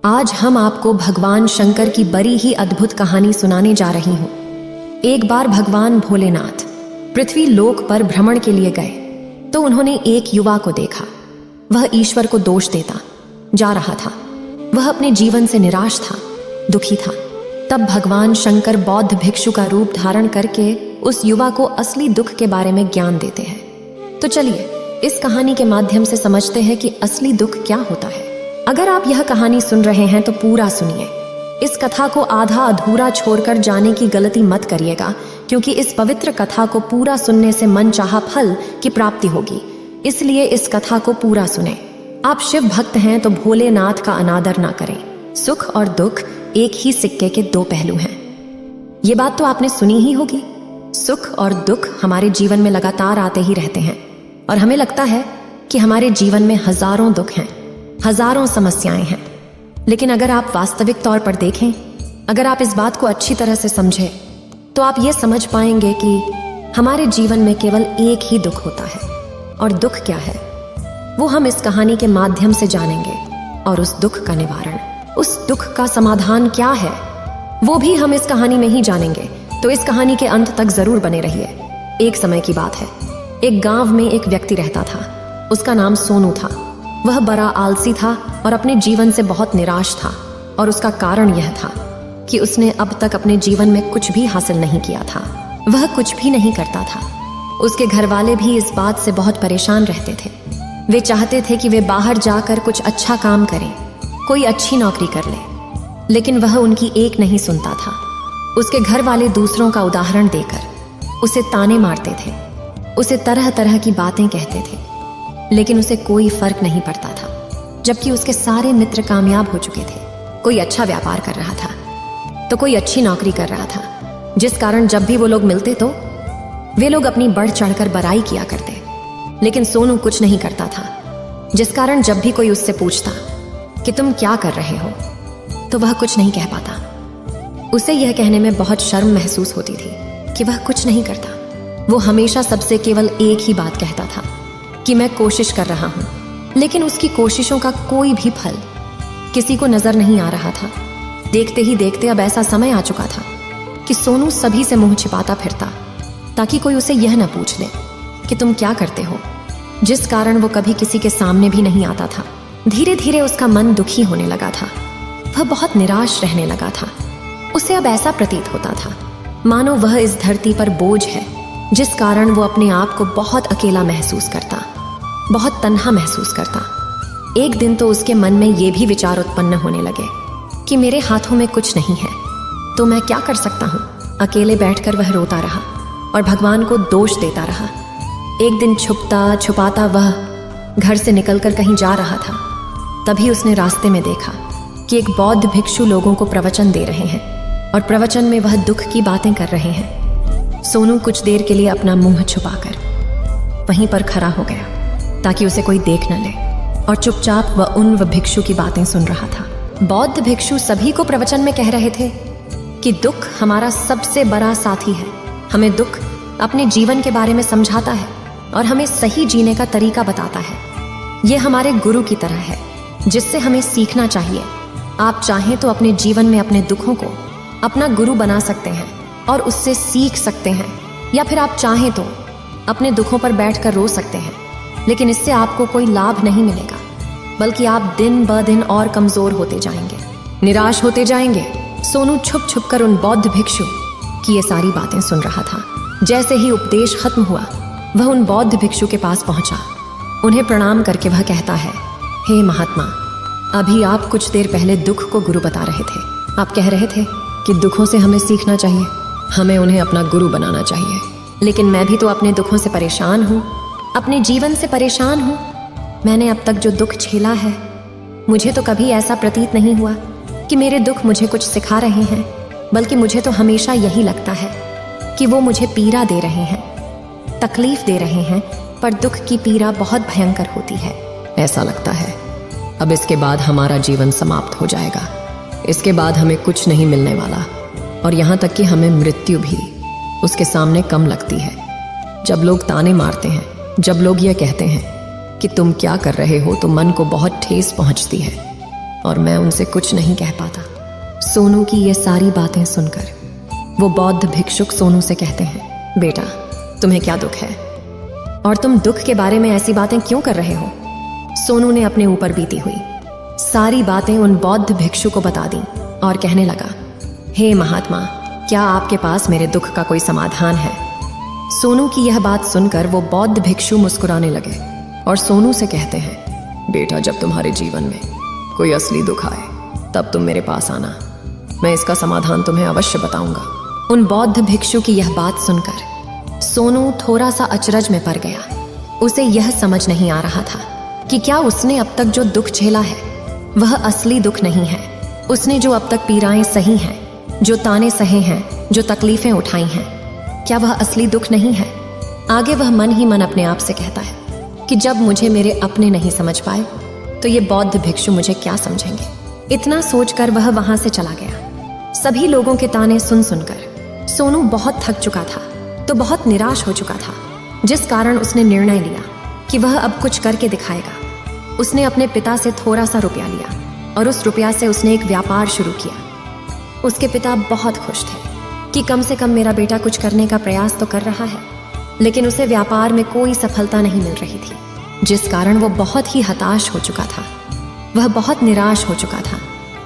आज हम आपको भगवान शंकर की बड़ी ही अद्भुत कहानी सुनाने जा रही हूँ। एक बार भगवान भोलेनाथ पृथ्वी लोक पर भ्रमण के लिए गए तो उन्होंने एक युवा को देखा। वह ईश्वर को दोष देता जा रहा था। वह अपने जीवन से निराश था, दुखी था। तब भगवान शंकर बौद्ध भिक्षु का रूप धारण करके उस युवा को असली दुख के बारे में ज्ञान देते हैं। तो चलिए इस कहानी के माध्यम से समझते हैं कि असली दुख क्या होता है। अगर आप यह कहानी सुन रहे हैं तो पूरा सुनिए। इस कथा को आधा अधूरा छोड़कर जाने की गलती मत करिएगा, क्योंकि इस पवित्र कथा को पूरा सुनने से मनचाहा फल की प्राप्ति होगी। इसलिए इस कथा को पूरा सुने। आप शिव भक्त हैं तो भोलेनाथ का अनादर ना करें। सुख और दुख एक ही सिक्के के दो पहलू हैं। ये बात तो आपने सुनी ही होगी। सुख और दुख हमारे जीवन में लगातार आते ही रहते हैं और हमें लगता है कि हमारे जीवन में हजारों दुख हैं, हजारों समस्याएं हैं। लेकिन अगर आप वास्तविक तौर पर देखें, अगर आप इस बात को अच्छी तरह से समझें, तो आप ये समझ पाएंगे कि हमारे जीवन में केवल एक ही दुख होता है। और दुख क्या है वो हम इस कहानी के माध्यम से जानेंगे। और उस दुख का निवारण, उस दुख का समाधान क्या है, वो भी हम इस कहानी में ही जानेंगे। तो इस कहानी के अंत तक जरूर बने रहिए। एक समय की बात है, एक गांव में एक व्यक्ति रहता था। उसका नाम सोनू था। वह बड़ा आलसी था और अपने जीवन से बहुत निराश था। और उसका कारण यह था कि उसने अब तक अपने जीवन में कुछ भी हासिल नहीं किया था। वह कुछ भी नहीं करता था। उसके घर वाले भी इस बात से बहुत परेशान रहते थे। वे चाहते थे कि वे बाहर जाकर कुछ अच्छा काम करें, कोई अच्छी नौकरी कर ले, लेकिन वह उनकी एक नहीं सुनता था। उसके घर वाले दूसरों का उदाहरण देकर उसे ताने मारते थे, उसे तरह तरह की बातें कहते थे, लेकिन उसे कोई फर्क नहीं पड़ता था। जबकि उसके सारे मित्र कामयाब हो चुके थे। कोई अच्छा व्यापार कर रहा था तो कोई अच्छी नौकरी कर रहा था, जिस कारण जब भी वो लोग मिलते तो वे लोग अपनी बढ़ चढ़कर बड़ाई किया करते। लेकिन सोनू कुछ नहीं करता था, जिस कारण जब भी कोई उससे पूछता कि तुम क्या कर रहे हो, तो वह कुछ नहीं कह पाता। उसे यह कहने में बहुत शर्म महसूस होती थी कि वह कुछ नहीं करता। वो हमेशा सबसे केवल एक ही बात कहता था कि मैं कोशिश कर रहा हूं। लेकिन उसकी कोशिशों का कोई भी फल किसी को नजर नहीं आ रहा था। देखते ही देखते अब ऐसा समय आ चुका था कि सोनू सभी से मुंह छिपाता फिरता, ताकि कोई उसे यह न पूछ ले कि तुम क्या करते हो, जिस कारण वो कभी किसी के सामने भी नहीं आता था। धीरे धीरे उसका मन दुखी होने लगा था। वह बहुत निराश रहने लगा था। उसे अब ऐसा प्रतीत होता था मानो वह इस धरती पर बोझ है, जिस कारण वो अपने आप को बहुत अकेला महसूस करता, बहुत तन्हा महसूस करता। एक दिन तो उसके मन में ये भी विचार उत्पन्न होने लगे कि मेरे हाथों में कुछ नहीं है तो मैं क्या कर सकता हूँ। अकेले बैठकर वह रोता रहा और भगवान को दोष देता रहा। एक दिन छुपता छुपाता वह घर से निकलकर कहीं जा रहा था। तभी उसने रास्ते में देखा कि एक बौद्ध भिक्षु लोगों को प्रवचन दे रहे हैं और प्रवचन में वह दुख की बातें कर रहे हैं। सोनू कुछ देर के लिए अपना मुंह छुपाकर वहीं पर खड़ा हो गया ताकि उसे कोई देख न ले, और चुपचाप वह उन भिक्षु की बातें सुन रहा था। बौद्ध भिक्षु सभी को प्रवचन में कह रहे थे कि दुख हमारा सबसे बड़ा साथी है। हमें दुख अपने जीवन के बारे में समझाता है और हमें सही जीने का तरीका बताता है। यह हमारे गुरु की तरह है, जिससे हमें सीखना चाहिए। आप चाहें तो अपने जीवन में अपने दुखों को अपना गुरु बना सकते हैं और उससे सीख सकते हैं, या फिर आप चाहें तो अपने दुखों पर बैठकर रो सकते हैं। लेकिन इससे आपको कोई लाभ नहीं मिलेगा, बल्कि आप दिन ब दिन और कमजोर होते जाएंगे, निराश होते जाएंगे। सोनू छुप छुप कर उन बौद्ध भिक्षु की ये सारी बातें सुन रहा था। जैसे ही उपदेश खत्म हुआ, वह उन बौद्ध भिक्षु के पास पहुंचा। उन्हें प्रणाम करके वह कहता है, हे महात्मा, अभी आप कुछ देर पहले दुख को गुरु बता रहे थे। आप कह रहे थे कि दुखों से हमें सीखना चाहिए, हमें उन्हें अपना गुरु बनाना चाहिए। लेकिन मैं भी तो अपने दुखों से परेशान हूँ, अपने जीवन से परेशान हूँ। मैंने अब तक जो दुख झेला है, मुझे तो कभी ऐसा प्रतीत नहीं हुआ कि मेरे दुख मुझे कुछ सिखा रहे हैं, बल्कि मुझे तो हमेशा यही लगता है कि वो मुझे पीड़ा दे रहे हैं, तकलीफ दे रहे हैं। पर दुख की पीड़ा बहुत भयंकर होती है। ऐसा लगता है अब इसके बाद हमारा जीवन समाप्त हो जाएगा, इसके बाद हमें कुछ नहीं मिलने वाला, और यहाँ तक कि हमें मृत्यु भी उसके सामने कम लगती है। जब लोग ताने मारते हैं, जब लोग यह कहते हैं कि तुम क्या कर रहे हो, तो मन को बहुत ठेस पहुंचती है। और मैं उनसे कुछ नहीं कह पाता। सोनू की ये सारी बातें सुनकर वो बौद्ध भिक्षुक सोनू से कहते हैं, बेटा तुम्हें क्या दुख है और तुम दुख के बारे में ऐसी बातें क्यों कर रहे हो? सोनू ने अपने ऊपर बीती हुई सारी बातें उन बौद्ध भिक्षु को बता दी और कहने लगा, हे महात्मा, क्या आपके पास मेरे दुख का कोई समाधान है? सोनू की यह बात सुनकर वो बौद्ध भिक्षु मुस्कुराने लगे और सोनू से कहते हैं, बेटा जब तुम्हारे जीवन में कोई असली दुख आए तब तुम मेरे पास आना, मैं इसका समाधान तुम्हें अवश्य बताऊंगा। उन बौद्ध भिक्षु की यह बात सुनकर सोनू थोड़ा सा अचरज में पड़ गया। उसे यह समझ नहीं आ रहा था कि क्या उसने अब तक जो दुख झेला है वह असली दुख नहीं है। उसने जो अब तक पीड़ाएं सही हैं, जो ताने सहे हैं, जो तकलीफें उठाई हैं, क्या वह असली दुख नहीं है? आगे वह मन ही मन अपने आप से कहता है कि जब मुझे मेरे अपने नहीं समझ पाए तो ये बौद्ध भिक्षु मुझे क्या समझेंगे। इतना सोचकर वह वहां से चला गया। सभी लोगों के ताने सुन सुनकर सोनू बहुत थक चुका था तो बहुत निराश हो चुका था, जिस कारण उसने निर्णय लिया कि वह अब कुछ करके दिखाएगा। उसने अपने पिता से थोड़ा सा रुपया लिया और उस रुपया से उसने एक व्यापार शुरू किया। उसके पिता बहुत खुश थे कि कम से कम मेरा बेटा कुछ करने का प्रयास तो कर रहा है, लेकिन उसे व्यापार में कोई सफलता नहीं मिल रही थी, जिस कारण वो बहुत ही हताश हो चुका था। वह बहुत निराश हो चुका था।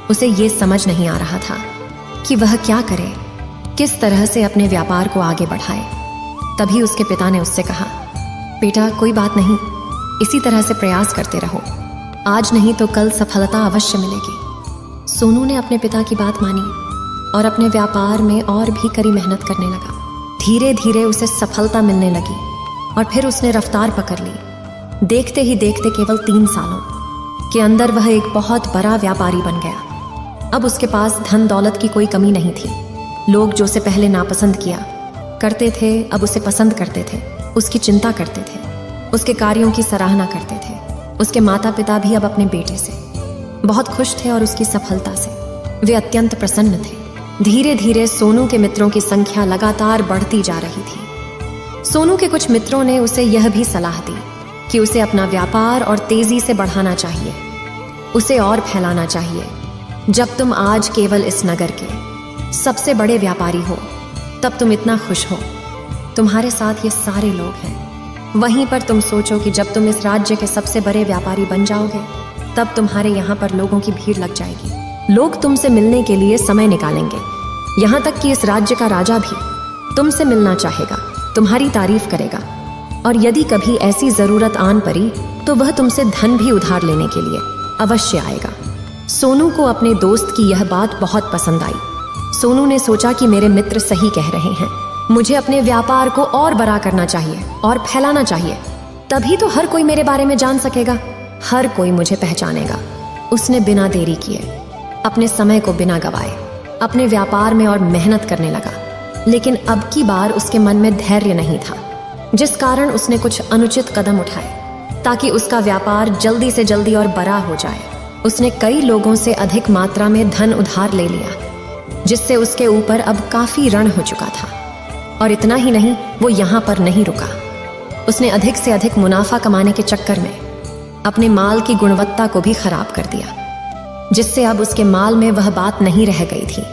उसे ये समझ नहीं आ रहा था कि वह क्या करे, किस तरह से अपने व्यापार को आगे बढ़ाए। तभी उसके पिता ने उससे कहा, बेटा कोई बात नहीं, इसी तरह से प्रयास करते रहो, आज नहीं तो कल सफलता अवश्य मिलेगी। सोनू ने अपने पिता की बात मानी और अपने व्यापार में और भी कड़ी मेहनत करने लगा। धीरे धीरे उसे सफलता मिलने लगी और फिर उसने रफ्तार पकड़ ली। देखते ही देखते केवल 3 सालों के अंदर वह एक बहुत बड़ा व्यापारी बन गया। अब उसके पास धन दौलत की कोई कमी नहीं थी। लोग जो उसे पहले नापसंद किया करते थे अब उसे पसंद करते थे, उसकी चिंता करते थे, उसके कार्यों की सराहना करते थे। उसके माता पिता भी अब अपने बेटे से बहुत खुश थे और उसकी सफलता से वे अत्यंत प्रसन्न थे। धीरे धीरे सोनू के मित्रों की संख्या लगातार बढ़ती जा रही थी। सोनू के कुछ मित्रों ने उसे यह भी सलाह दी कि उसे अपना व्यापार और तेजी से बढ़ाना चाहिए, उसे और फैलाना चाहिए। जब तुम आज केवल इस नगर के सबसे बड़े व्यापारी हो तब तुम इतना खुश हो, तुम्हारे साथ ये सारे लोग हैं। वहीं पर तुम सोचो कि जब तुम इस राज्य के सबसे बड़े व्यापारी बन जाओगे तब तुम्हारे यहाँ पर लोगों की भीड़ लग जाएगी। लोग तुमसे मिलने के लिए समय निकालेंगे। यहाँ तक कि इस राज्य का राजा भी तुमसे मिलना चाहेगा, तुम्हारी तारीफ करेगा, और यदि कभी ऐसी जरूरत आन पड़ी तो वह तुमसे धन भी उधार लेने के लिए अवश्य आएगा। सोनू को अपने दोस्त की यह बात बहुत पसंद आई। सोनू ने सोचा कि मेरे मित्र सही कह रहे हैं, मुझे अपने व्यापार को और बड़ा करना चाहिए और फैलाना चाहिए, तभी तो हर कोई मेरे बारे में जान सकेगा, हर कोई मुझे पहचानेगा। उसने बिना देरी किए अपने समय को बिना गवाए अपने व्यापार में और मेहनत करने लगा। लेकिन अब की बार उसके मन में धैर्य नहीं था, जिस कारण उसने कुछ अनुचित कदम उठाए ताकि उसका व्यापार जल्दी से जल्दी और बड़ा हो जाए। उसने कई लोगों से अधिक मात्रा में धन उधार ले लिया, जिससे उसके ऊपर अब काफी ऋण हो चुका था। और इतना ही नहीं, वो यहाँ पर नहीं रुका। उसने अधिक से अधिक मुनाफा कमाने के चक्कर में अपने माल की गुणवत्ता को भी खराब कर दिया, जिससे अब उसके माल में वह बात नहीं रह गई थी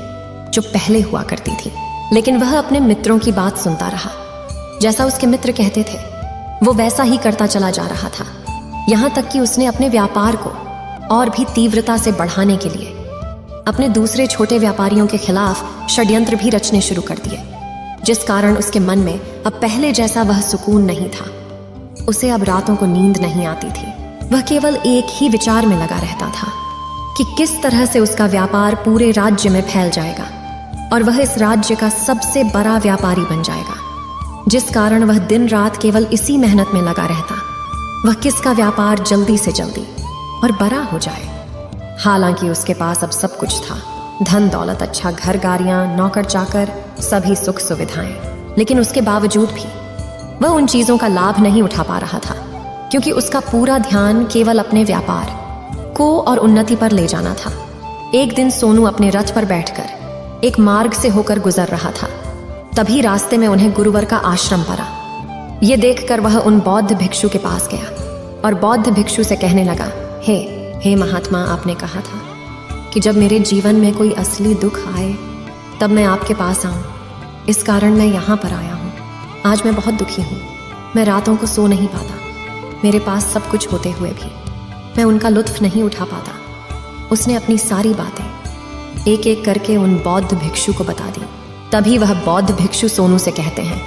जो पहले हुआ करती थी। लेकिन वह अपने मित्रों की बात सुनता रहा। जैसा उसके मित्र कहते थे वो वैसा ही करता चला जा रहा था। यहाँ तक कि उसने अपने व्यापार को और भी तीव्रता से बढ़ाने के लिए अपने दूसरे छोटे व्यापारियों के खिलाफ षड्यंत्र भी रचने शुरू कर दिए, जिस कारण उसके मन में अब पहले जैसा वह सुकून नहीं था। उसे अब रातों को नींद नहीं आती थी। वह केवल एक ही विचार में लगा रहता था कि किस तरह से उसका व्यापार पूरे राज्य में फैल जाएगा और वह इस राज्य का सबसे बड़ा व्यापारी बन जाएगा, जिस कारण वह दिन रात केवल इसी मेहनत में लगा रहता, वह किसका व्यापार जल्दी से जल्दी और बड़ा हो जाए। हालांकि उसके पास अब सब कुछ था, धन दौलत, अच्छा घर, गाड़ियां, नौकर चाकर, सभी सुख सुविधाएं। लेकिन उसके बावजूद भी वह उन चीजों का लाभ नहीं उठा पा रहा था, क्योंकि उसका पूरा ध्यान केवल अपने व्यापार को और उन्नति पर ले जाना था। एक दिन सोनू अपने रथ पर बैठकर एक मार्ग से होकर गुजर रहा था। तभी रास्ते में उन्हें गुरुवर का आश्रम पड़ा। ये देखकर वह उन बौद्ध भिक्षु के पास गया और बौद्ध भिक्षु से कहने लगा, हे महात्मा, आपने कहा था कि जब मेरे जीवन में कोई असली दुख आए तब मैं आपके पास आऊं। इस कारण मैं यहाँ पर आया हूँ। आज मैं बहुत दुखी हूँ। मैं रातों को सो नहीं पाता। मेरे पास सब कुछ होते हुए भी मैं उनका लुत्फ नहीं उठा पाता। उसने अपनी सारी बातें एक एक करके उन बौद्ध भिक्षु को बता दी। तभी वह बौद्ध भिक्षु सोनू से कहते हैं,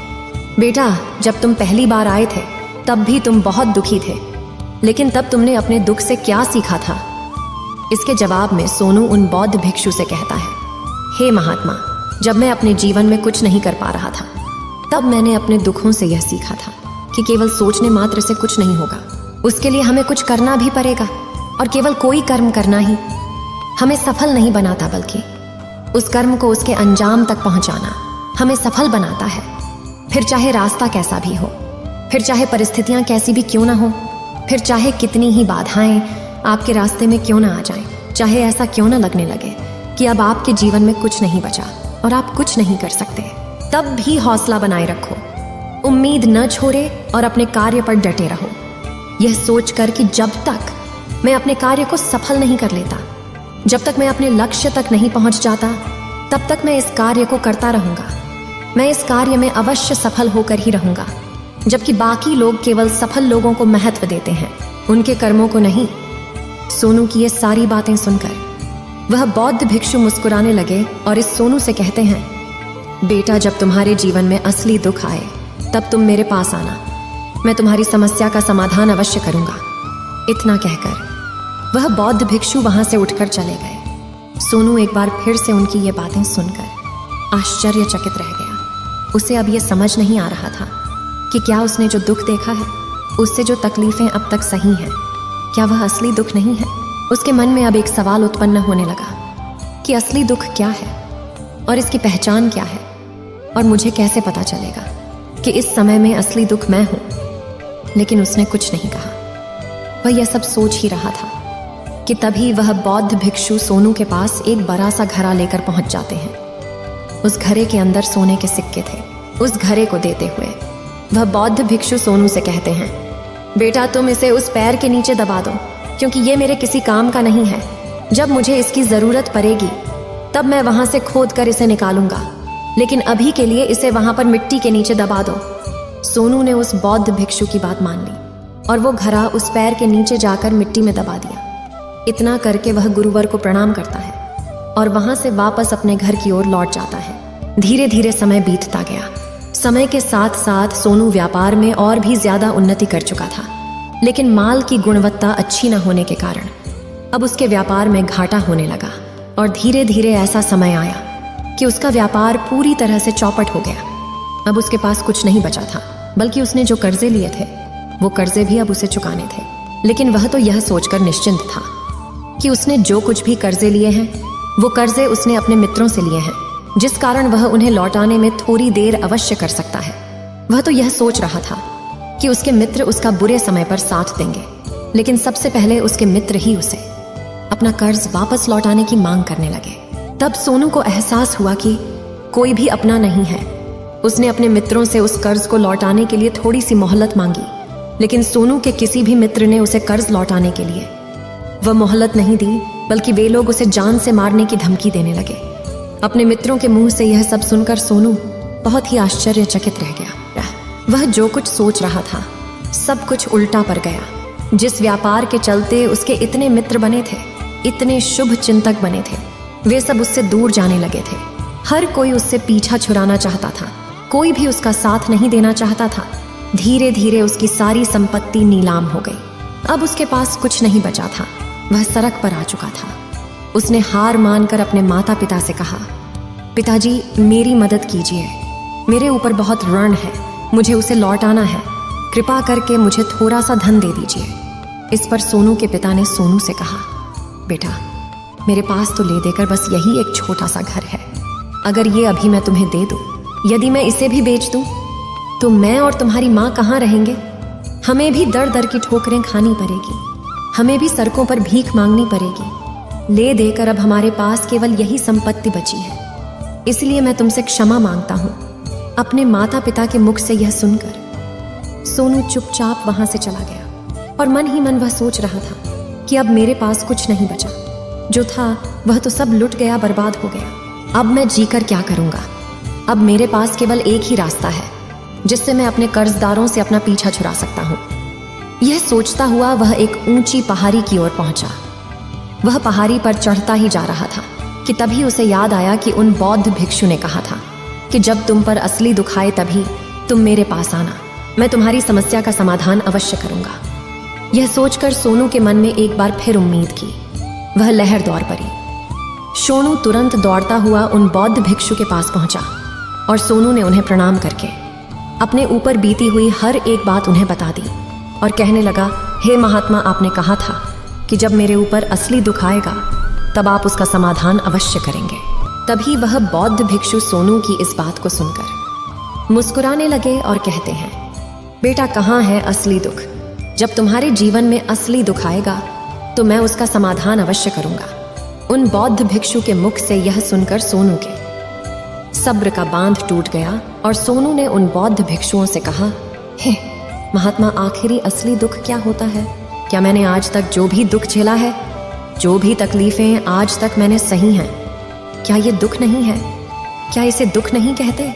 बेटा, जब तुम पहली बार आए थे तब भी तुम बहुत दुखी थे, लेकिन तब तुमने अपने दुख से क्या सीखा था? इसके जवाब में सोनू उन बौद्ध भिक्षु से कहता है, हे महात्मा, जब मैं अपने जीवन में कुछ नहीं कर पा रहा था तब मैंने अपने दुखों से यह सीखा था कि केवल सोचने मात्र से कुछ नहीं होगा। उसके लिए हमें कुछ करना भी पड़ेगा, और केवल कोई कर्म करना ही हमें सफल नहीं बनाता, बल्कि उस कर्म को उसके अंजाम तक पहुंचाना हमें सफल बनाता है। फिर चाहे रास्ता कैसा भी हो, फिर चाहे परिस्थितियां कैसी भी क्यों ना हो, फिर चाहे कितनी ही बाधाएं आपके रास्ते में क्यों ना आ जाएं, चाहे ऐसा क्यों ना लगने लगे कि अब आपके जीवन में कुछ नहीं बचा और आप कुछ नहीं कर सकते, तब भी हौसला बनाए रखो, उम्मीद न छोड़े और अपने कार्य पर डटे रहो, यह सोचकर कि जब तक मैं अपने कार्य को सफल नहीं कर लेता, जब तक मैं अपने लक्ष्य तक नहीं पहुंच जाता, तब तक मैं इस कार्य को करता रहूंगा। मैं इस कार्य में अवश्य सफल होकर ही रहूंगा, जबकि बाकी लोग केवल सफल लोगों को महत्व देते हैं, उनके कर्मों को नहीं। सोनू की ये सारी बातें सुनकर वह बौद्ध भिक्षु मुस्कुराने लगे और इस सोनू से कहते हैं, बेटा, जब तुम्हारे जीवन में असली दुख आए तब तुम मेरे पास आना, मैं तुम्हारी समस्या का समाधान अवश्य करूंगा। इतना कहकर वह बौद्ध भिक्षु वहां से उठकर चले गए। सोनू एक बार फिर से उनकी ये बातें सुनकर आश्चर्यचकित रह गया। उसे अब यह समझ नहीं आ रहा था कि क्या उसने जो दुख देखा है, उससे जो तकलीफें अब तक सही हैं, क्या वह असली दुख नहीं है? उसके मन में अब एक सवाल उत्पन्न होने लगा कि असली दुख क्या है और इसकी पहचान क्या है, और मुझे कैसे पता चलेगा कि इस समय में असली दुख मैं हूं। लेकिन उसने कुछ नहीं कहा। वह यह सब सोच ही रहा था कि तभी वह बौद्ध भिक्षु सोनू के पास एक बड़ा सा घड़ा लेकर पहुंच जाते हैं। उस घड़े के अंदर सोने के सिक्के थे। उस घड़े को देते हुए वह बौद्ध भिक्षु सोनू से कहते हैं, बेटा, तुम इसे उस पैर के नीचे दबा दो, क्योंकि ये मेरे किसी काम का नहीं है। जब मुझे इसकी जरूरत पड़ेगी तब मैं वहां से खोद कर इसे निकालूंगा, लेकिन अभी के लिए इसे वहां पर मिट्टी के नीचे दबा दो। सोनू ने उस बौद्ध भिक्षु की बात मान ली और वो घड़ा उस पैर के नीचे जाकर मिट्टी में दबा दिया। इतना करके वह गुरुवर को प्रणाम करता है और वहां से वापस अपने घर की ओर लौट जाता है। धीरे धीरे समय बीतता गया। समय के साथ साथ सोनू व्यापार में और भी ज्यादा उन्नति कर चुका था, लेकिन माल की गुणवत्ता अच्छी न होने के कारण अब उसके व्यापार में घाटा होने लगा। और धीरे धीरे ऐसा समय आया कि उसका व्यापार पूरी तरह से चौपट हो गया। अब उसके पास कुछ नहीं बचा था, बल्कि उसने जो कर्जे लिए थे वो कर्जे भी अब उसे चुकाने थे। लेकिन वह तो यह सोचकर निश्चिंत था कि उसने जो कुछ भी कर्जे लिए हैं वो कर्जे उसने अपने मित्रों से लिए हैं, जिस कारण वह उन्हें लौटाने में थोड़ी देर अवश्य कर सकता है। वह तो यह सोच रहा था कि उसके मित्र उसका बुरे समय पर साथ देंगे, लेकिन सबसे पहले उसके मित्र ही उसे अपना कर्ज वापस लौटाने की मांग करने लगे। तब सोनू को एहसास हुआ कि कोई भी अपना नहीं है। उसने अपने मित्रों से उस कर्ज को लौटाने के लिए थोड़ी सी मोहलत मांगी, लेकिन सोनू के किसी भी मित्र ने उसे कर्ज लौटाने के लिए वह मोहलत नहीं दी, बल्कि वे लोग उसे जान से मारने की धमकी देने लगे। अपने मित्रों के मुंह से यह सब सुनकर सोनू बहुत ही आश्चर्यचकित रह गया। वह जो कुछ सोच रहा था सब कुछ उल्टा पड़ गया। जिस व्यापार के चलते उसके इतने मित्र बने थे, इतने शुभ चिंतक बने थे, वे सब उससे दूर जाने लगे थे। हर कोई उससे पीछा छुड़ाना चाहता था, कोई भी उसका साथ नहीं देना चाहता था। धीरे धीरे उसकी सारी संपत्ति नीलाम हो गई। अब उसके पास कुछ नहीं बचा था। वह सड़क पर आ चुका था। उसने हार मानकर अपने माता पिता से कहा, पिताजी, मेरी मदद कीजिए, मेरे ऊपर बहुत ऋण है, मुझे उसे लौटाना है, कृपा करके मुझे थोड़ा सा धन दे दीजिए। इस पर सोनू के पिता ने सोनू से कहा, बेटा, मेरे पास तो ले देकर बस यही एक छोटा सा घर है। अगर ये अभी मैं तुम्हें दे दूं, यदि मैं इसे भी बेच दूं, तो मैं और तुम्हारी माँ कहाँ रहेंगे? हमें भी दर दर की ठोकरें खानी पड़ेगी, हमें भी सड़कों पर भीख मांगनी पड़ेगी। ले देकर अब हमारे पास केवल यही संपत्ति बची है, इसलिए मैं तुमसे क्षमा मांगता हूँ। अपने माता पिता के मुख से यह सुनकर सोनू चुपचाप वहां से चला गया और मन ही मन वह सोच रहा था कि अब मेरे पास कुछ नहीं बचा, जो था वह तो सब लुट गया, बर्बाद हो गया। अब मैं जीकर क्या करूंगा? अब मेरे पास केवल एक ही रास्ता है जिससे मैं अपने कर्जदारों से अपना पीछा छुड़ा सकता हूं। यह सोचता हुआ वह एक ऊंची पहाड़ी की ओर पहुंचा। वह पहाड़ी पर चढ़ता ही जा रहा था कि तभी उसे याद आया कि उन बौद्ध भिक्षु ने कहा था कि जब तुम पर असली दुख आए तभी तुम मेरे पास आना, मैं तुम्हारी समस्या का समाधान अवश्य करूंगा। यह सोचकर सोनू के मन में एक बार फिर उम्मीद की। वह लहर दौड़ पड़ी। सोनू तुरंत दौड़ता हुआ उन बौद्ध भिक्षु के पास पहुंचा और सोनू ने उन्हें प्रणाम करके अपने ऊपर बीती हुई हर एक बात उन्हें बता दी और कहने लगा, हे महात्मा, आपने कहा था कि जब मेरे ऊपर असली दुख आएगा तब आप उसका समाधान अवश्य करेंगे। तभी वह बौद्ध भिक्षु सोनू की इस बात को सुनकर मुस्कुराने लगे और कहते हैं, बेटा, कहाँ है असली दुख? जब तुम्हारे जीवन में असली दुख आएगा तो मैं उसका समाधान अवश्य करूंगा। उन बौद्ध भिक्षु के मुख से यह सुनकर सोनू के सब्र का बांध टूट गया और सोनू ने उन बौद्ध भिक्षुओं से कहा, हे महात्मा, आखिरी असली दुख क्या होता है? क्या मैंने आज तक जो भी दुख झेला है, जो भी तकलीफें आज तक मैंने सही हैं, क्या ये दुख नहीं है? क्या इसे दुख नहीं कहते?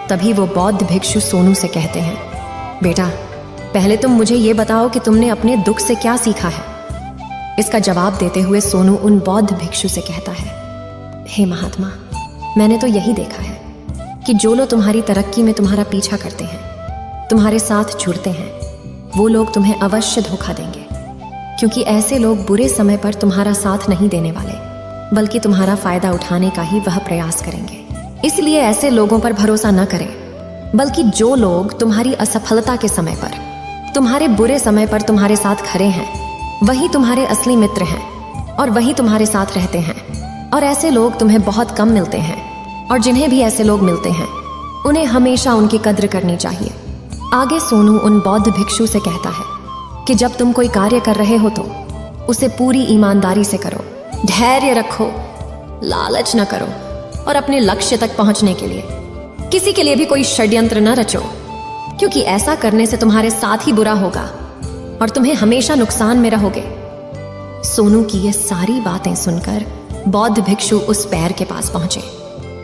तभी वो बौद्ध भिक्षु सोनू से कहते हैं, बेटा, पहले तुम मुझे ये बताओ कि तुमने अपने दुख से क्या सीखा है। इसका जवाब देते हुए सोनू उन बौद्ध भिक्षु से कहता है, हे महात्मा, मैंने तो यही देखा है कि जो लोग तुम्हारी तरक्की में तुम्हारा पीछा करते हैं, तुम्हारे साथ जुड़ते हैं, वो लोग तुम्हें अवश्य धोखा देंगे, क्योंकि ऐसे लोग बुरे समय पर तुम्हारा साथ नहीं देने वाले, बल्कि तुम्हारा फायदा उठाने का ही वह प्रयास करेंगे। इसलिए ऐसे लोगों पर भरोसा न करें, बल्कि जो लोग तुम्हारी असफलता के समय पर, तुम्हारे बुरे समय पर तुम्हारे साथ खड़े हैं, वही तुम्हारे असली मित्र हैं और वही तुम्हारे साथ रहते हैं। और ऐसे लोग तुम्हें बहुत कम मिलते हैं, और जिन्हें भी ऐसे लोग मिलते हैं उन्हें हमेशा उनकी कद्र करनी चाहिए। आगे सोनू उन बौद्ध भिक्षु से कहता है कि जब तुम कोई कार्य कर रहे हो तो उसे पूरी ईमानदारी से करो, धैर्य रखो, लालच न करो और अपने लक्ष्य तक पहुंचने के लिए किसी के लिए भी कोई षड्यंत्र न रचो, क्योंकि ऐसा करने से तुम्हारे साथ ही बुरा होगा और तुम्हें हमेशा नुकसान में रहोगे। सोनू की ये सारी बातें सुनकर बौद्ध भिक्षु उस पैर के पास पहुंचे।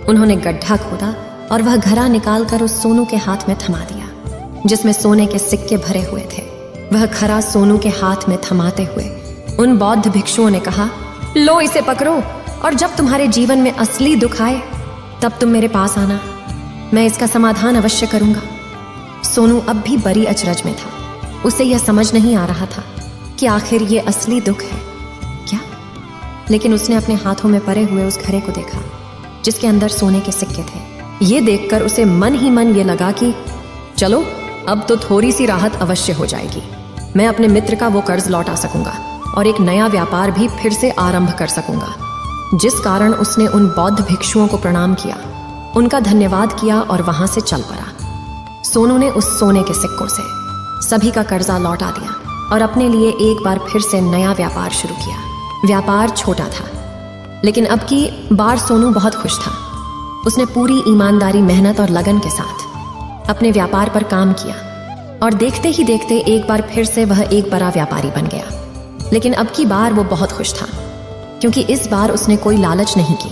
उन्होंने गड्ढा खोदा और वह घड़ा निकालकर उस सोनू के हाथ में थमा दिया, जिसमें सोने के सिक्के भरे हुए थे। वह खरा सोनू के हाथ में थमाते हुए उन बौद्ध भिक्षुओं ने कहा, लो इसे पकड़ो, और जब तुम्हारे जीवन में असली दुख आए तब तुम मेरे पास आना, मैं इसका समाधान अवश्य करूंगा। सोनू अब भी बड़ी अचरज में था। उसे यह समझ नहीं आ रहा था कि आखिर ये असली दुख है क्या, लेकिन उसने अपने हाथों में पड़े हुए उस घड़े को देखा जिसके अंदर सोने के सिक्के थे। ये देखकर उसे मन ही मन ये लगा कि चलो, अब तो थोड़ी सी राहत अवश्य हो जाएगी। मैं अपने मित्र का वो कर्ज लौटा सकूंगा और एक नया व्यापार भी फिर से आरंभ कर सकूंगा। जिस कारण उसने उन बौद्ध भिक्षुओं को प्रणाम किया, उनका धन्यवाद किया और वहां से चल पड़ा। सोनू ने उस सोने के सिक्कों से सभी का कर्जा लौटा दिया और अपने लिए एक बार फिर से नया व्यापार शुरू किया। व्यापार छोटा था, लेकिन अब की बार सोनू बहुत खुश था। उसने पूरी ईमानदारी, मेहनत और लगन के साथ अपने व्यापार पर काम किया और देखते ही देखते एक बार फिर से वह एक बड़ा व्यापारी बन गया। लेकिन अब की बार वो बहुत खुश था, क्योंकि इस बार उसने कोई लालच नहीं की,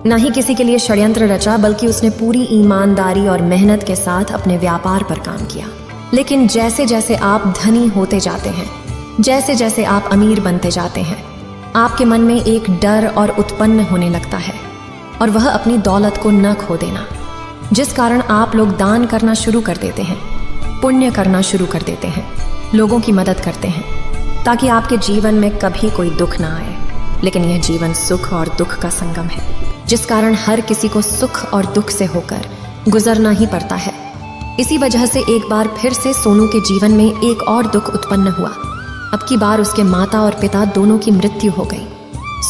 ना ही किसी के लिए षड्यंत्र रचा, बल्कि उसने पूरी ईमानदारी और मेहनत के साथ अपने व्यापार पर काम किया। लेकिन जैसे जैसे आप धनी होते जाते हैं, जैसे जैसे आप अमीर बनते जाते हैं, आपके मन में एक डर और उत्पन्न होने लगता है, और वह अपनी दौलत को न खो देना, जिस कारण आप लोग दान करना शुरू कर देते हैं, पुण्य करना शुरू कर देते हैं, लोगों की मदद करते हैं, ताकि आपके जीवन में कभी कोई दुख ना आए। लेकिन यह जीवन सुख और दुख का संगम है, जिस कारण हर किसी को सुख और दुख से होकर गुजरना ही पड़ता है। इसी वजह से एक बार फिर से सोनू के जीवन में एक और दुख उत्पन्न हुआ। अब की बार उसके माता और पिता दोनों की मृत्यु हो गई।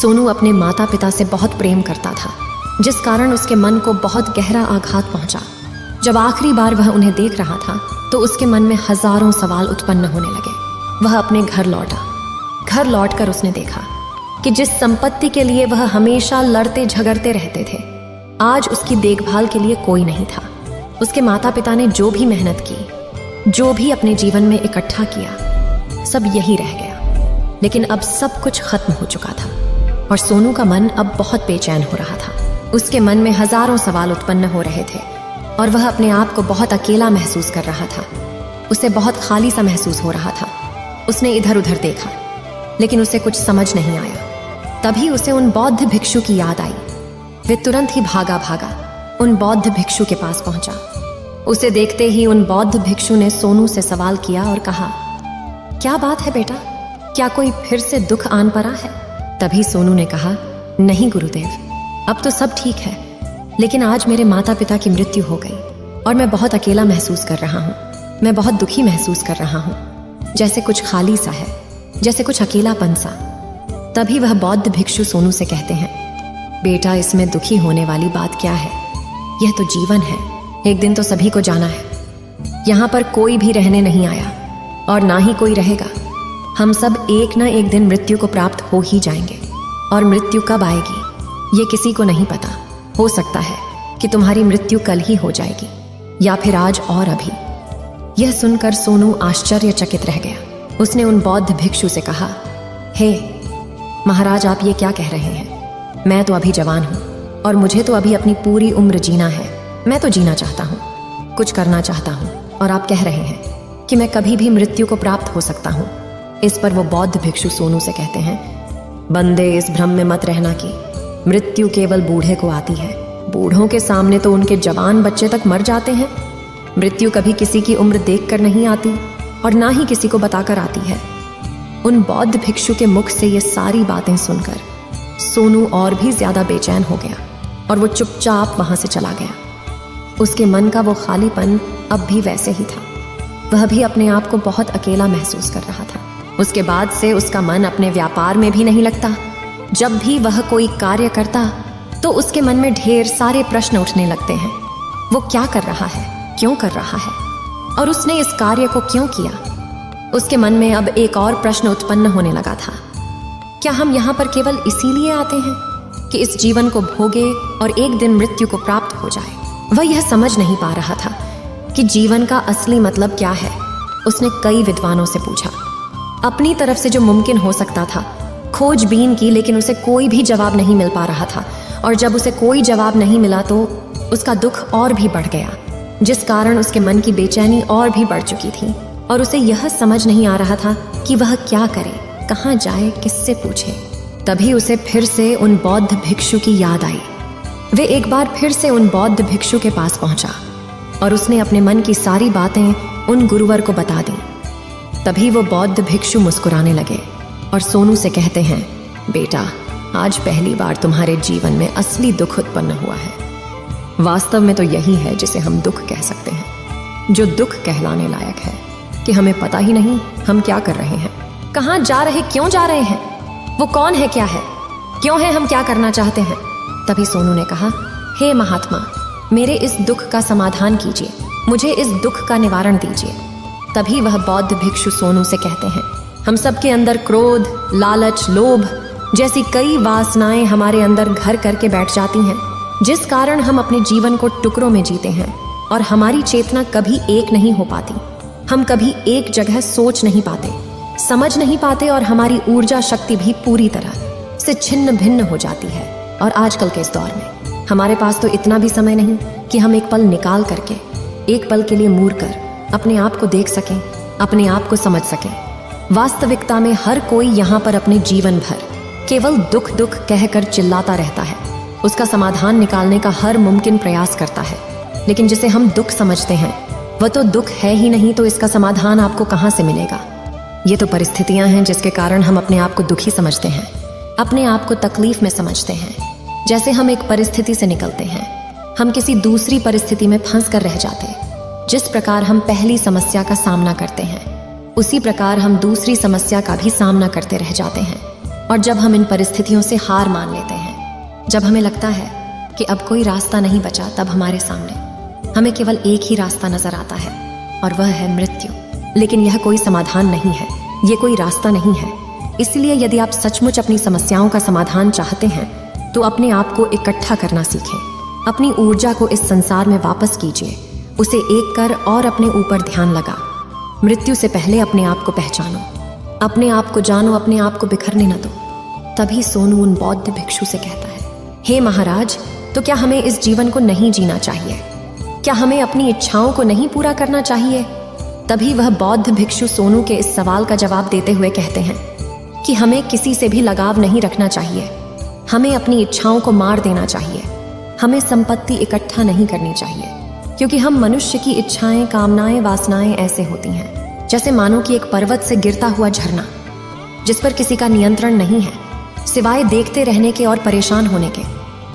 सोनू अपने माता पिता से बहुत प्रेम करता था, जिस कारण उसके मन को बहुत गहरा आघात पहुंचा। जब आखिरी बार वह उन्हें देख रहा था तो उसके मन में हजारों सवाल उत्पन्न होने लगे। वह अपने घर लौटा। घर लौटकर उसने देखा कि जिस संपत्ति के लिए वह हमेशा लड़ते झगड़ते रहते थे, आज उसकी देखभाल के लिए कोई नहीं था। उसके माता पिता ने जो भी मेहनत की, जो भी अपने जीवन में इकट्ठा किया, सब यही रह गया। लेकिन अब सब कुछ खत्म हो चुका था और सोनू का मन अब बहुत बेचैन हो रहा था। उसके मन में हजारों सवाल उत्पन्न हो रहे थे और वह अपने आप को बहुत अकेला महसूस कर रहा था। उसे बहुत खाली सा महसूस हो रहा था। उसने इधर उधर देखा, लेकिन उसे कुछ समझ नहीं आया। तभी उसे उन बौद्ध भिक्षु की याद आई। वे तुरंत ही भागा उन बौद्ध भिक्षु के पास पहुंचा। उसे देखते ही उन बौद्ध भिक्षु ने सोनू से सवाल किया और कहा, क्या बात है बेटा, क्या कोई फिर से दुख आन पड़ा है? तभी सोनू ने कहा, नहीं गुरुदेव, अब तो सब ठीक है, लेकिन आज मेरे माता पिता की मृत्यु हो गई और मैं बहुत अकेला महसूस कर रहा हूँ। मैं बहुत दुखी महसूस कर रहा हूँ, जैसे कुछ खाली सा है, जैसे कुछ अकेलापन सा। तभी वह बौद्ध भिक्षु सोनू से कहते हैं, बेटा, इसमें दुखी होने वाली बात क्या है? यह तो जीवन है, एक दिन तो सभी को जाना है। यहाँ पर कोई भी रहने नहीं आया और ना ही कोई रहेगा। हम सब एक ना एक दिन मृत्यु को प्राप्त हो ही जाएंगे, और मृत्यु कब आएगी ये किसी को नहीं पता। हो सकता है कि तुम्हारी मृत्यु कल ही हो जाएगी, या फिर आज और अभी। यह सुनकर सोनू आश्चर्यचकित रह गया। उसने उन बौद्ध भिक्षु से कहा, हे महाराज, आप ये क्या कह रहे हैं? मैं तो अभी जवान हूँ और मुझे तो अभी अपनी पूरी उम्र जीना है। मैं तो जीना चाहता हूँ, कुछ करना चाहता हूँ, और आप कह रहे हैं कि मैं कभी भी मृत्यु को प्राप्त हो सकता हूँ। इस पर वो बौद्ध भिक्षु सोनू से कहते हैं, बंदे, इस भ्रम में मत रहना कि मृत्यु केवल बूढ़े को आती है। बूढ़ों के सामने तो उनके जवान बच्चे तक मर जाते हैं। मृत्यु कभी किसी की उम्र देखकर नहीं आती और ना ही किसी को बताकर आती है। उन बौद्ध भिक्षु के मुख से ये सारी बातें सुनकर सोनू और भी ज्यादा बेचैन हो गया और वो चुपचाप वहां से चला गया। उसके मन का वो खालीपन अब भी वैसे ही था। वह भी अपने आप को बहुत अकेला महसूस कर रहा था। उसके बाद से उसका मन अपने व्यापार में भी नहीं लगता। जब भी वह कोई कार्य करता तो उसके मन में ढेर सारे प्रश्न उठने लगते हैं। वो क्या कर रहा है, क्यों कर रहा है, और उसने इस कार्य को क्यों किया? उसके मन में अब एक और प्रश्न उत्पन्न होने लगा था, क्या हम यहाँ पर केवल इसीलिए आते हैं कि इस जीवन को भोगे और एक दिन मृत्यु को प्राप्त हो जाए? वह यह समझ नहीं पा रहा था कि जीवन का असली मतलब क्या है। उसने कई विद्वानों से पूछा, अपनी तरफ से जो मुमकिन हो सकता था खोजबीन की, लेकिन उसे कोई भी जवाब नहीं मिल पा रहा था। और जब उसे कोई जवाब नहीं मिला तो उसका दुख और भी बढ़ गया, जिस कारण उसके मन की बेचैनी और भी बढ़ चुकी थी। और उसे यह समझ नहीं आ रहा था कि वह क्या करे, कहाँ जाए, किससे पूछे। तभी उसे फिर से उन बौद्ध भिक्षु की याद आई। वे एक बार फिर से उन बौद्ध भिक्षु के पास पहुंचा और उसने अपने मन की सारी बातें उन गुरुवर को बता दी। तभी वो बौद्ध भिक्षु मुस्कुराने लगे और सोनू से कहते हैं, बेटा, आज पहली बार तुम्हारे जीवन में असली दुख उत्पन्न हुआ है। वास्तव में तो यही है जिसे हम दुख कह सकते हैं, जो दुख कहलाने लायक है कि हमें पता ही नहीं हम क्या कर रहे हैं, कहाँ जा रहे, क्यों जा रहे हैं, वो कौन है, क्या है, क्यों है, हम क्या करना चाहते हैं। तभी सोनू ने कहा, हे महात्मा, मेरे इस दुख का समाधान कीजिए, मुझे इस दुख का निवारण दीजिए। तभी वह बौद्ध भिक्षु सोनू से कहते हैं, हम सबके अंदर क्रोध, लालच, लोभ जैसी कई वासनाएं हमारे अंदर घर करके बैठ जाती हैं, जिस कारण हम अपने जीवन को टुकड़ों में जीते हैं और हमारी चेतना कभी एक नहीं हो पाती। हम कभी एक जगह सोच नहीं पाते, समझ नहीं पाते और हमारी ऊर्जा शक्ति भी पूरी तरह से छिन्न भिन्न हो जाती है। और आजकल के इस दौर में हमारे पास तो इतना भी समय नहीं कि हम एक पल निकाल करके, एक पल के लिए मूर कर अपने आप को देख सकें, अपने आप को समझ सकें। वास्तविकता में हर कोई यहाँ पर अपने जीवन भर केवल दुख दुख कहकर चिल्लाता रहता है, उसका समाधान निकालने का हर मुमकिन प्रयास करता है, लेकिन जिसे हम दुख समझते हैं वह तो दुख है ही नहीं, तो इसका समाधान आपको कहाँ से मिलेगा। ये तो परिस्थितियां हैं जिसके कारण हम अपने आप को दुखी समझते हैं, अपने आप को तकलीफ में समझते हैं। जैसे हम एक परिस्थिति से निकलते हैं, हम किसी दूसरी परिस्थिति में फंस कर रह जाते हैं। जिस प्रकार हम पहली समस्या का सामना करते हैं, उसी प्रकार हम दूसरी समस्या का भी सामना करते रह जाते हैं। और जब हम इन परिस्थितियों से हार मान लेते हैं, जब हमें लगता है कि अब कोई रास्ता नहीं बचा, तब हमारे सामने हमें केवल एक ही रास्ता नजर आता है और वह है मृत्यु। लेकिन यह कोई समाधान नहीं है, ये कोई रास्ता नहीं है। इसलिए यदि आप सचमुच अपनी समस्याओं का समाधान चाहते हैं तो अपने आप को इकट्ठा करना सीखें। अपनी ऊर्जा को इस संसार में वापस कीजिए, उसे एक कर और अपने ऊपर ध्यान लगा। मृत्यु से पहले अपने आप को पहचानो, अपने आप को जानो, अपने आप को बिखरने न दो। तभी सोनू उन बौद्ध भिक्षु से कहता है, हे महाराज, तो क्या हमें इस जीवन को नहीं जीना चाहिए? क्या हमें अपनी इच्छाओं को नहीं पूरा करना चाहिए? तभी वह बौद्ध भिक्षु सोनू के इस सवाल का जवाब देते हुए कहते हैं कि हमें किसी से भी लगाव नहीं रखना चाहिए, हमें अपनी इच्छाओं को मार देना चाहिए, हमें संपत्ति इकट्ठा नहीं करनी चाहिए, क्योंकि हम मनुष्य की इच्छाएं, कामनाएं, वासनाएं ऐसे होती हैं जैसे मानो कि एक पर्वत से गिरता हुआ झरना, जिस पर किसी का नियंत्रण नहीं है सिवाय देखते रहने के और परेशान होने के।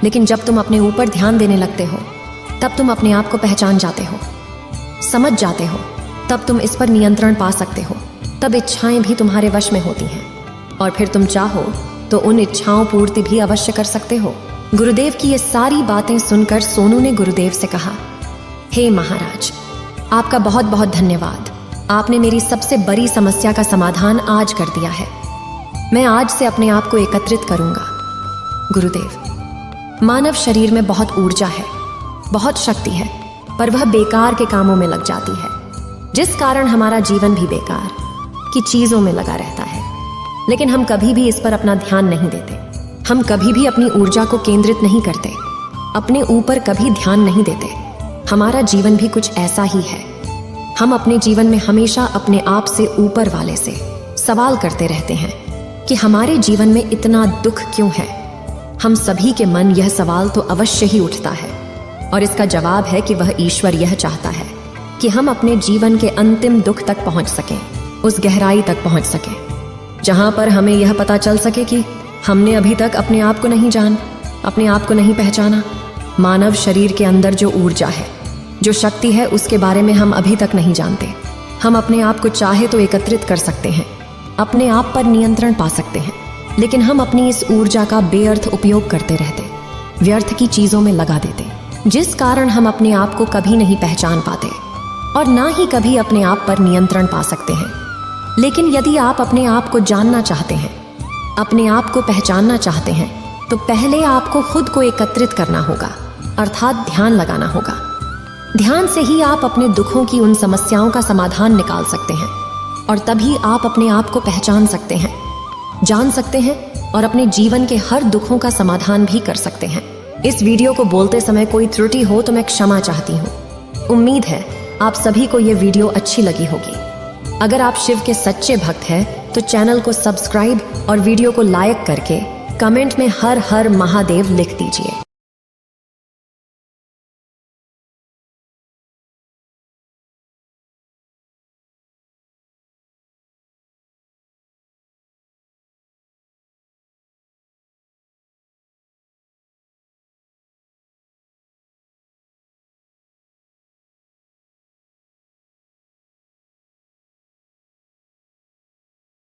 लेकिन जब तुम अपने ऊपर ध्यान देने लगते हो तब तुम अपने आप को पहचान जाते हो, समझ जाते हो, तब तुम इस पर नियंत्रण पा सकते हो, तब इच्छाएं भी तुम्हारे वश में होती हैं और फिर तुम चाहो तो उन इच्छाओं पूर्ति भी अवश्य कर सकते हो। गुरुदेव की ये सारी बातें सुनकर सोनू ने गुरुदेव से कहा, हे महाराज, आपका बहुत बहुत धन्यवाद, आपने मेरी सबसे बड़ी समस्या का समाधान आज कर दिया है। मैं आज से अपने आप को एकत्रित करूंगा। गुरुदेव, मानव शरीर में बहुत ऊर्जा है, बहुत शक्ति है, पर वह बेकार के कामों में लग जाती है, जिस कारण हमारा जीवन भी बेकार की चीजों में लगा रहता है। लेकिन हम कभी भी इस पर अपना ध्यान नहीं देते, हम कभी भी अपनी ऊर्जा को केंद्रित नहीं करते, अपने ऊपर कभी ध्यान नहीं देते। हमारा जीवन भी कुछ ऐसा ही है। हम अपने जीवन में हमेशा अपने आप से ऊपर वाले से सवाल करते रहते हैं कि हमारे जीवन में इतना दुख क्यों है। हम सभी के मन यह सवाल तो अवश्य ही उठता है और इसका जवाब है कि वह ईश्वर यह चाहता है कि हम अपने जीवन के अंतिम दुख तक पहुंच सकें, उस गहराई तक पहुंच सकें जहां पर हमें यह पता चल सके कि हमने अभी तक अपने आप को नहीं जान, अपने आप को नहीं पहचाना। मानव शरीर के अंदर जो ऊर्जा है, जो शक्ति है, उसके बारे में हम अभी तक नहीं जानते। हम अपने आप को चाहे तो एकत्रित कर सकते हैं, अपने आप पर नियंत्रण पा सकते हैं, लेकिन हम अपनी इस ऊर्जा का बेअर्थ उपयोग करते रहते, व्यर्थ की चीजों में लगा देते, जिस कारण हम अपने आप को कभी नहीं पहचान पाते और ना ही कभी अपने आप पर नियंत्रण पा सकते हैं। लेकिन यदि आप अपने आप को जानना चाहते हैं, अपने आप को पहचानना चाहते हैं, तो पहले आपको खुद को एकत्रित करना होगा, अर्थात ध्यान लगाना होगा। ध्यान से ही आप अपने दुखों की उन समस्याओं का समाधान निकाल सकते हैं और तभी आप अपने आप को पहचान सकते हैं, जान सकते हैं और अपने जीवन के हर दुखों का समाधान भी कर सकते हैं। इस वीडियो को बोलते समय कोई त्रुटि हो तो मैं क्षमा चाहती हूँ। उम्मीद है आप सभी को यह वीडियो अच्छी लगी होगी। अगर आप शिव के सच्चे भक्त हैं तो चैनल को सब्सक्राइब और वीडियो को लाइक करके कमेंट में हर हर महादेव लिख दीजिए।